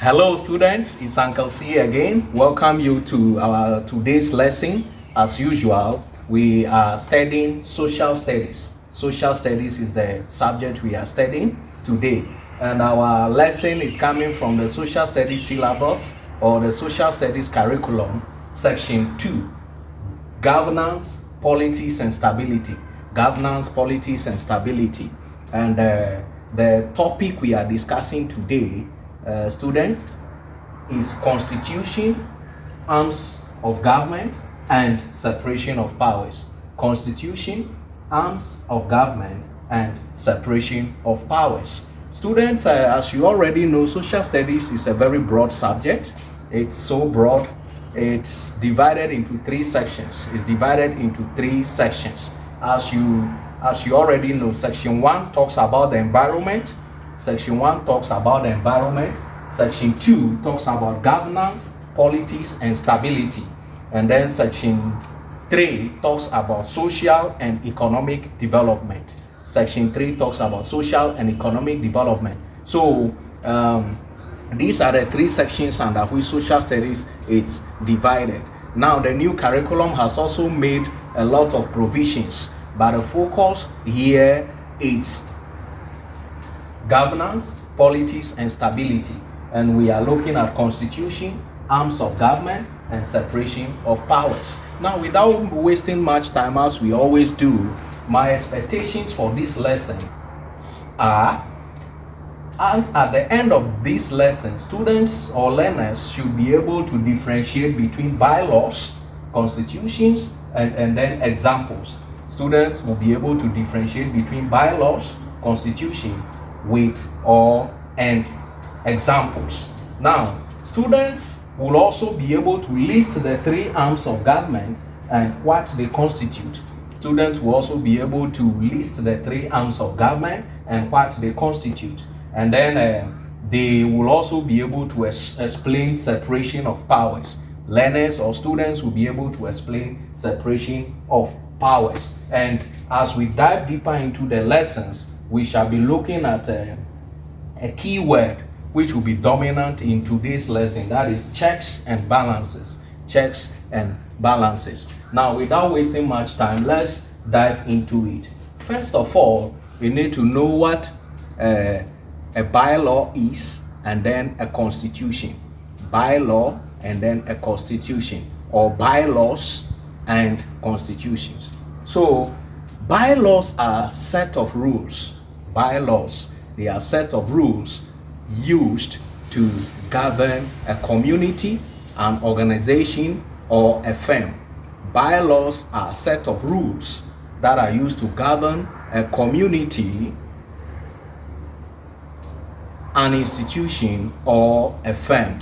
Hello students, it's Uncle C again. Welcome you to our today's lesson. As usual, we are studying social studies. Social studies is the subject we are studying today. And our lesson is coming from the social studies syllabus or the social studies curriculum, section 2, governance, politics and stability. Governance, politics and stability. And the topic we are discussing today, students, is constitution, arms of government and separation of powers. Constitution, arms of government and separation of powers. Students, as you already know, social studies is a very broad subject. It's so broad, it's divided into three sections. As you already know, section 1 talks about the environment. Section 2 talks about governance, politics, and stability. And then section 3 talks about social and economic development. Section 3 talks about social and economic development. So these are the three sections under which social studies is divided. Now, the new curriculum has also made a lot of provisions, but the focus here is governance, politics, and stability. And we are looking at constitution, arms of government, and separation of powers. Now, without wasting much time, as we always do, my expectations for this lesson are, at the end of this lesson, students or learners should be able to differentiate between bylaws, constitutions, and then examples. Students will be able to differentiate between bylaws, constitution, and examples. Now, students will also be able to list the three arms of government and what they constitute. Students will also be able to list the three arms of government and what they constitute. And then they will also be able to explain separation of powers. Learners or students will be able to explain separation of powers. And as we dive deeper into the lessons, we shall be looking at a key word which will be dominant in today's lesson, that is checks and balances. Checks and balances. Now, without wasting much time, let's dive into it. First of all, we need to know what a bylaw is, and then a constitution. Bylaw and then a constitution, or bylaws and constitutions. So, bylaws are a set of rules. Bylaws, they are a set of rules used to govern a community, an organization, or a firm. Bylaws are a set of rules that are used to govern a community, an institution, or a firm.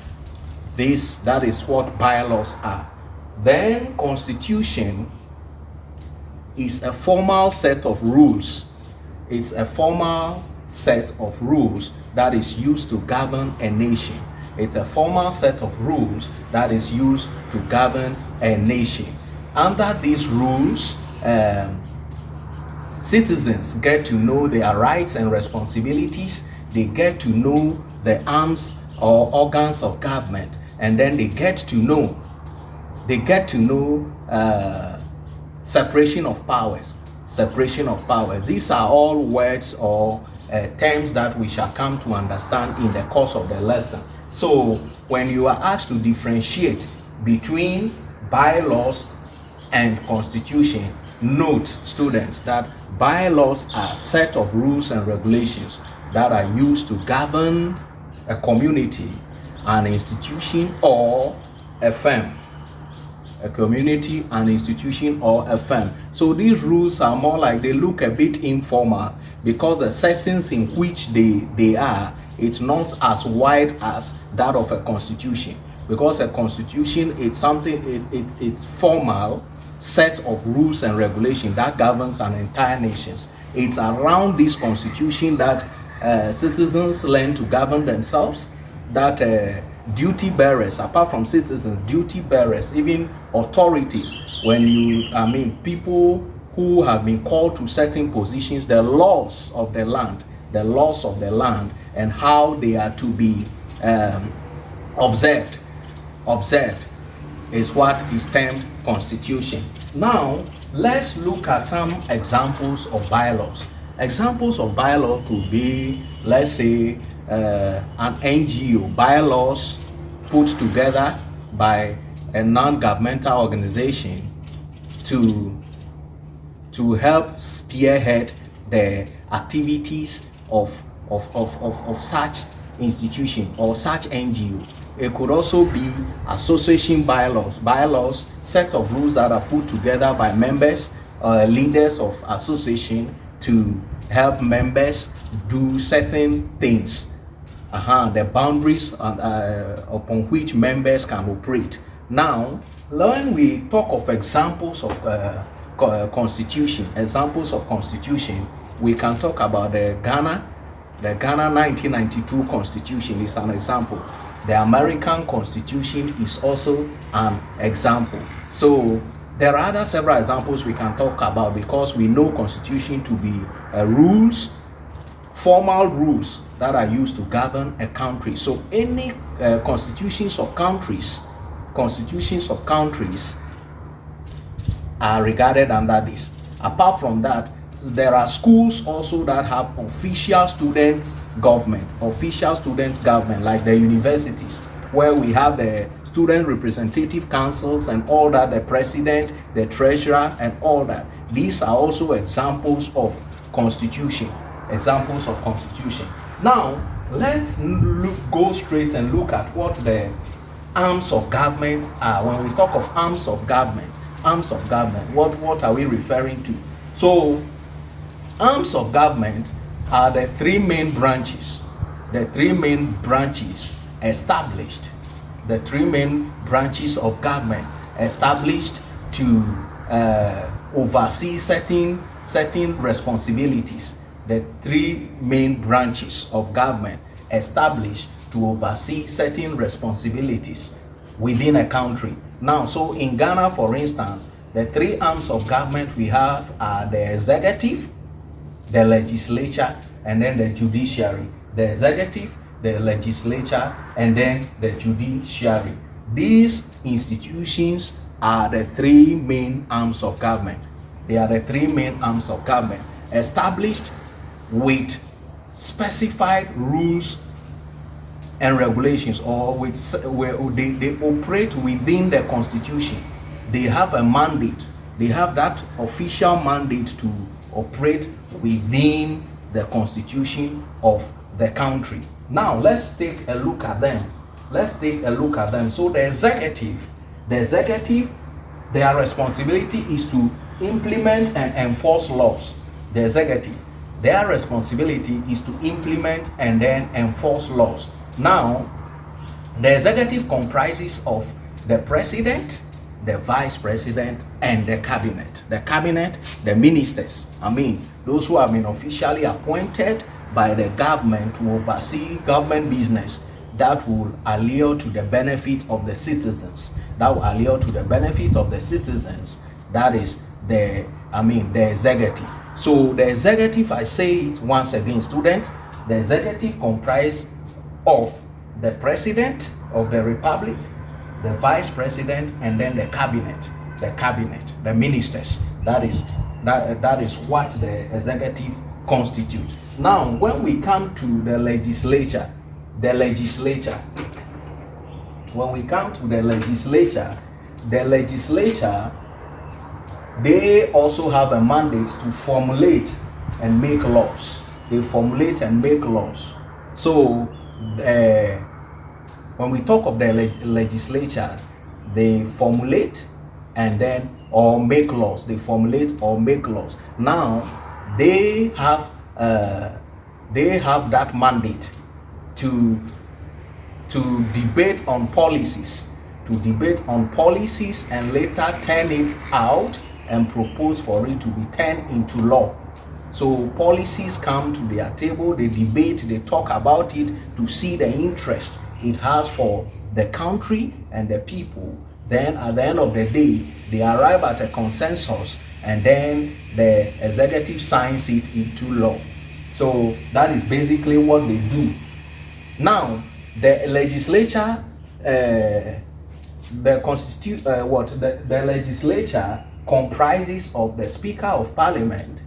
That is what bylaws are. Then constitution is a formal set of rules. It's a formal set of rules that is used to govern a nation. It's a formal set of rules that is used to govern a nation. Under these rules, citizens get to know their rights and responsibilities. They get to know the arms or organs of government, and then they get to know separation of powers. Separation of powers. These are all words or terms that we shall come to understand in the course of the lesson. So when you are asked to differentiate between bylaws and constitution, note, students, that bylaws are a set of rules and regulations that are used to govern a community, an institution, or a firm. A community, an institution, or a firm. So these rules are more like, they look a bit informal because the settings in which they are, it's not as wide as that of a constitution. Because a constitution, it's something, it's formal set of rules and regulations that governs an entire nation. It's around this constitution that citizens learn to govern themselves, that duty bearers, apart from citizens, duty bearers, even authorities, people who have been called to certain positions, the laws of the land, and how they are to be observed. Observed is what is termed constitution. Now, let's look at some examples of bylaws. Examples of bylaws could be, let's say, an NGO, bylaws put together by a non-governmental organization to help spearhead the activities of such institution or such NGO. It could also be association bylaws, set of rules that are put together by members, leaders of association to help members do certain things, the boundaries upon which members can operate. Now, when we talk of examples of constitution, we can talk about the Ghana 1992 Constitution is an example. The American Constitution is also an example. So there are other several examples we can talk about, because we know Constitution to be rules, formal rules that are used to govern a country. So any constitutions of countries are regarded under this. Apart from that, there are schools also that have official students government, like the universities, where we have the student representative councils and all that, the president, the treasurer, and all that. These are also examples of constitution. Now, let's go straight and look at what the arms of government are. When we talk of arms of government, what are we referring to? So, arms of government are the three main branches established, of government established to oversee certain responsibilities. The three main branches of government established to oversee certain responsibilities within a country. Now, so in Ghana, for instance, the three arms of government we have are the executive, the legislature, and then the judiciary. The executive, the legislature, and then the judiciary. These institutions are the three main arms of government. They are the three main arms of government established with specified rules and regulations, or where they operate within the constitution. They have a mandate. They have that official mandate to operate within the constitution of the country. Now, let's take a look at them. So the executive, their responsibility is to implement and enforce laws. The executive, their responsibility is to implement and then enforce laws. Now, the executive comprises of the president, the vice president, and the cabinet. The cabinet, the ministers, those who have been officially appointed by the government to oversee government business that will allure to the benefit of the citizens. That is the executive. So the executive, I say it once again, students, the executive comprises of the president of the republic, the vice president, and then the cabinet, the ministers. That is what the executive constitutes. Now, when we come to the legislature, they also have a mandate to formulate and make laws. So, when we talk of the legislature, they formulate and then or make laws. Now, they have that mandate to debate on policies, and later turn it out and propose for it to be turned into law. So policies come to their table, they debate, they talk about it to see the interest it has for the country and the people. Then at the end of the day, they arrive at a consensus, and then the executive signs it into law. So that is basically what they do. Now, the legislature the legislature comprises of the Speaker of Parliament,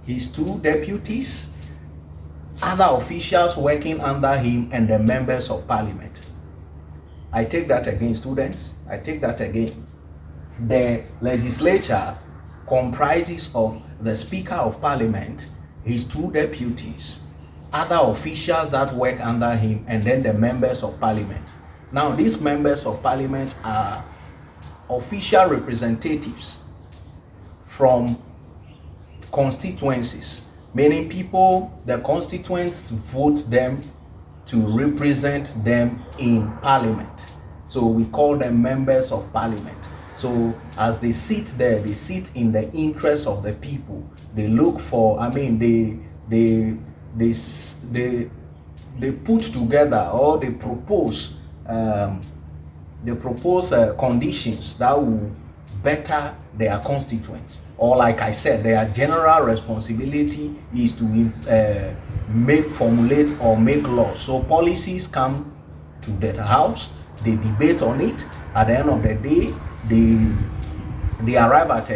his two deputies, other officials working under him, and the members of Parliament. I take that again, students. I take that again. The legislature comprises of the Speaker of Parliament, his two deputies, other officials that work under him, and then the members of Parliament. Now, these members of Parliament are official representatives from constituencies, meaning people, the constituents vote them to represent them in Parliament. So we call them members of Parliament. So as they sit there, they sit in the interest of the people. They look for, they put together, or they propose conditions that will better their constituents. Or like I said, their general responsibility is to formulate or make laws. So policies come to the House, they debate on it. At the end of the day, they arrive at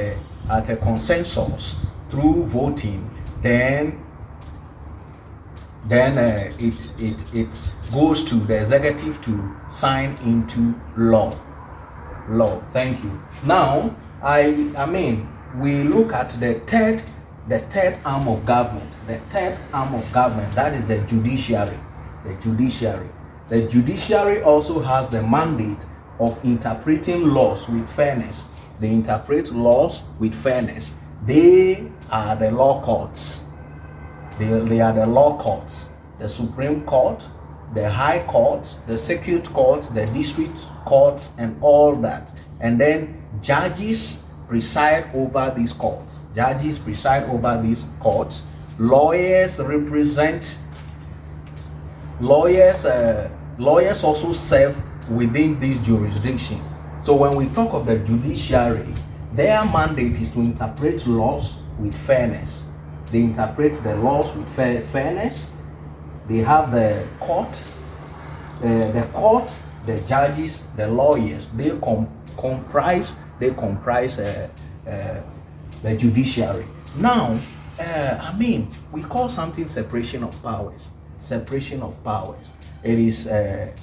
a consensus through voting. Then it goes to the executive to sign into law. Thank you. Now we look at the third arm of government. The third arm of government, that is the judiciary. The judiciary also has the mandate of interpreting laws with fairness. They interpret laws with fairness. They are the law courts. They are the law courts. The Supreme Court, the High Courts, the Circuit Courts, the District Courts, and all that. And then judges preside over these courts. Lawyers also serve within this jurisdiction. So when we talk of the judiciary, their mandate is to interpret laws with fairness. They interpret the laws with fairness. They have the court, the judges, the lawyers. They comprise the judiciary. Now, we call something separation of powers. Separation of powers. It is a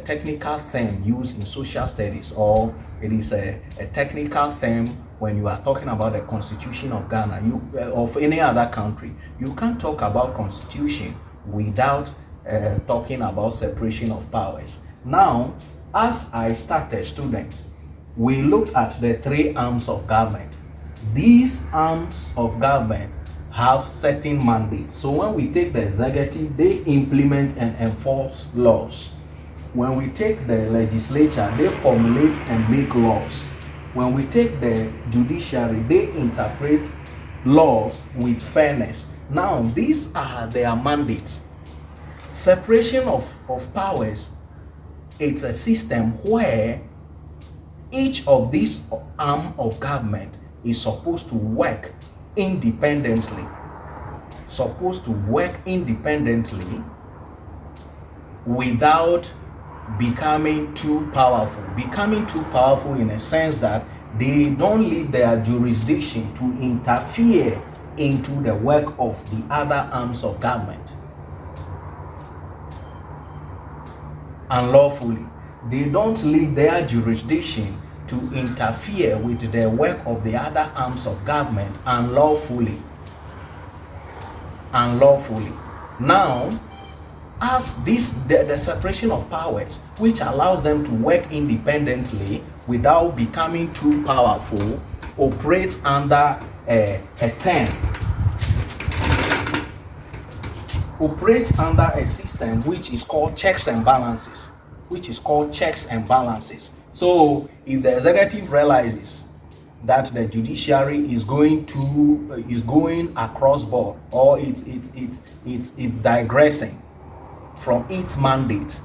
technical term used in social studies, or it is a technical term when you are talking about the Constitution of Ghana, of any other country. You can't talk about Constitution without talking about separation of powers. Now, as I started, students, we looked at the three arms of government. These arms of government have certain mandates. So when we take the executive, they implement and enforce laws. When we take the legislature, they formulate and make laws. When we take the judiciary, they interpret laws with fairness. Now, these are their mandates. Separation of powers, it's a system where each of these arm of government is supposed to work independently. Without becoming too powerful. Becoming too powerful in a sense that they don't leave their jurisdiction to interfere into the work of the other arms of government unlawfully. They don't leave their jurisdiction to interfere with the work of the other arms of government unlawfully. Now, as the separation of powers, which allows them to work independently without becoming too powerful, operates under a system which is called checks and balances. So if the executive realizes that the judiciary is going across board, or it's digressing from its mandate,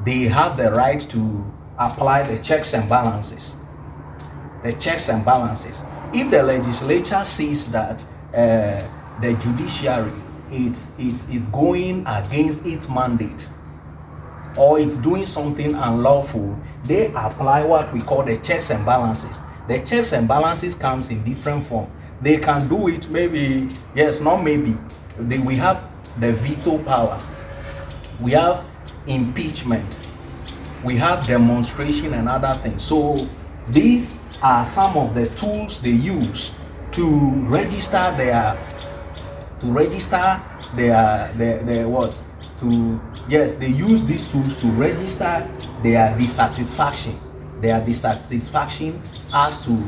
they have the right to apply the checks and balances. If the legislature sees that the judiciary it's going against its mandate, or it's doing something unlawful, they apply what we call the checks and balances. The checks and balances comes in different form. They can do it maybe, yes, not maybe. We have the veto power. We have impeachment. We have demonstration and other things. So these are some of the tools they use to register their what? Yes, they use these tools to register their dissatisfaction as to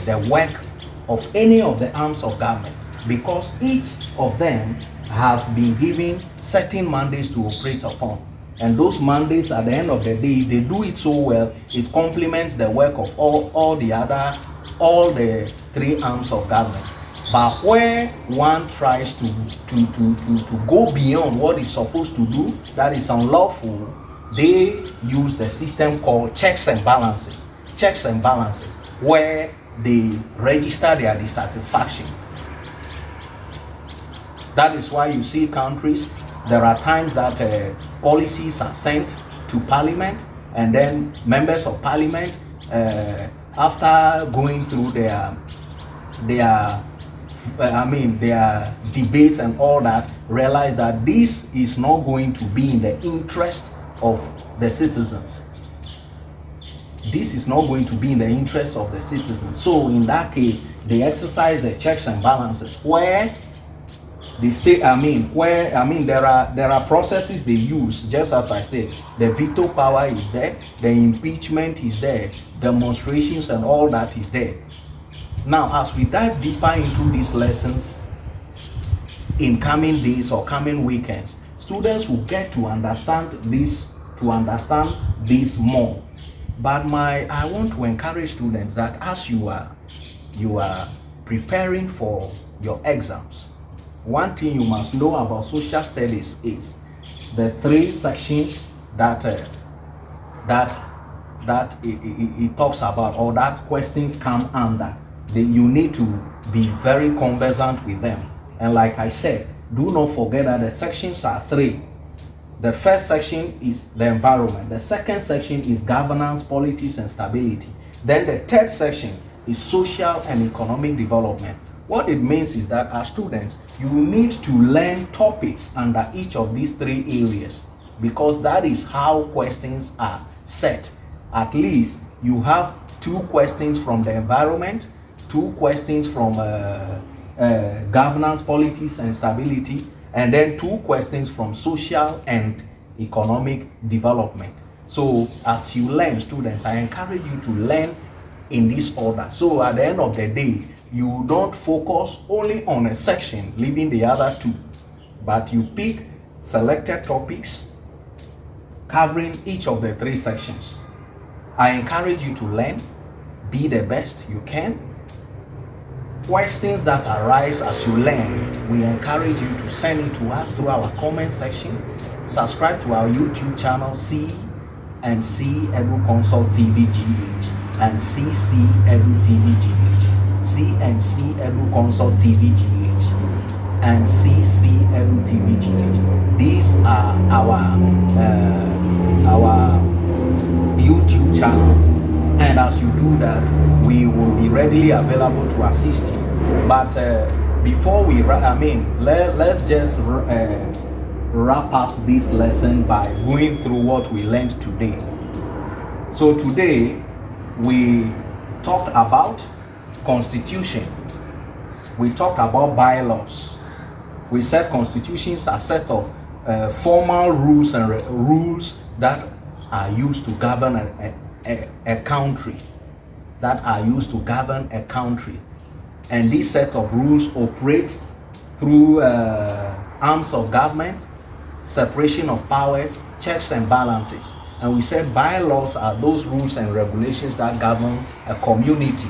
the work of any of the arms of government, because each of them have been given certain mandates to operate upon. And those mandates, at the end of the day, if they do it so well, it complements the work of all the three arms of government. But where one tries to go beyond what it's supposed to do, that is unlawful, they use the system called checks and balances. Checks and balances, where they register their dissatisfaction. That is why you see countries, there are times that policies are sent to parliament, and then members of parliament, after going through their debates and all that, realize that this is not going to be in the interest of the citizens. This is not going to be in the interest of the citizens. So in that case, they exercise the checks and balances, where there are processes they use. Just as I said, the veto power is there, the impeachment is there, demonstrations and all that is there. Now, as we dive deeper into these lessons in coming days or coming weekends, students will get to understand this more. But I want to encourage students that as you are preparing for your exams, one thing you must know about social studies is the three sections that it talks about, or that questions come under. You need to be very conversant with them. And like I said, do not forget that the sections are three. The first section is the environment. The second section is governance, politics, and stability. Then the third section is social and economic development. What it means is that as students, you need to learn topics under each of these three areas, because that is how questions are set. At least you have 2 questions from the environment, 2 questions from governance, politics, and stability, and then 2 questions from social and economic development. So as you learn, students, I encourage you to learn in this order. So at the end of the day, you don't focus only on a section, leaving the other 2, but you pick selected topics covering each of the 3 sections. I encourage you to learn, be the best you can. Questions that arise as you learn, we encourage you to send it to us through our comment section. Subscribe to our YouTube channel, C and C Edu Consult TV GH and CC Edu TV GH, C and C Edu Consult TV GH and CC Edu TV GH. These are our YouTube channels, and as you do that, we will be readily available to assist you. But before we let's just wrap up this lesson by going through what we learned today. So today we talked about constitution, we talked about bylaws. We said constitutions are a set of formal rules and rules that are used to govern a country, and this set of rules operate through arms of government, separation of powers, checks and balances. And we said bylaws are those rules and regulations that govern a community,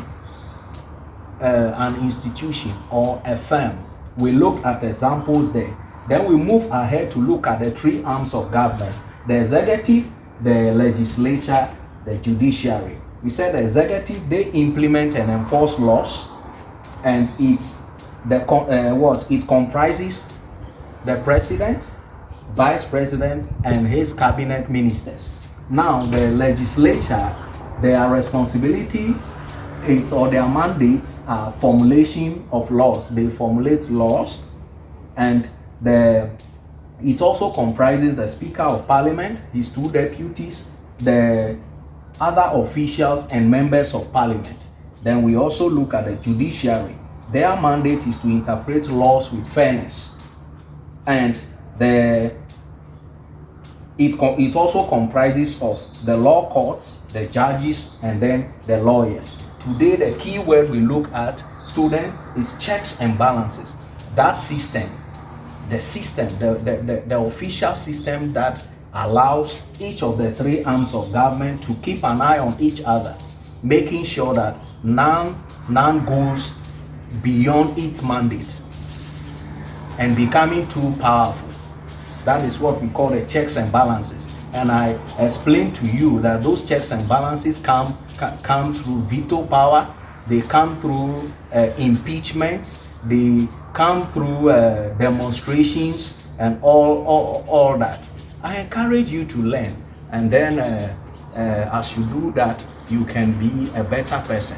an institution, or a firm. We look at examples there. Then we move ahead to look at the 3 arms of government: the executive, the legislature, the judiciary. We said the executive, they implement and enforce laws, and it comprises the president, vice president, and his cabinet ministers. Now, the legislature, their responsibility or their mandates are formulation of laws. They formulate laws, and it also comprises the Speaker of Parliament, his two deputies, the other officials, and members of Parliament. Then we also look at the judiciary. Their mandate is to interpret laws with fairness, and it also comprises of the law courts, the judges, and then the lawyers. Today, the key word we look at, student, is checks and balances. That system, the official system that allows each of the three arms of government to keep an eye on each other, making sure that none goes beyond its mandate and becoming too powerful. That is what we call the checks and balances. And I explained to you that those checks and balances come through veto power, they come through impeachments, they come through demonstrations, and all that. I encourage you to learn, and then as you do that, you can be a better person.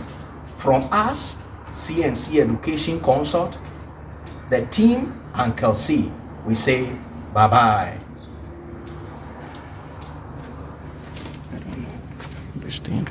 From us, CNC Education Consult, the team, Uncle C, we say bye-bye. I don't know this thing.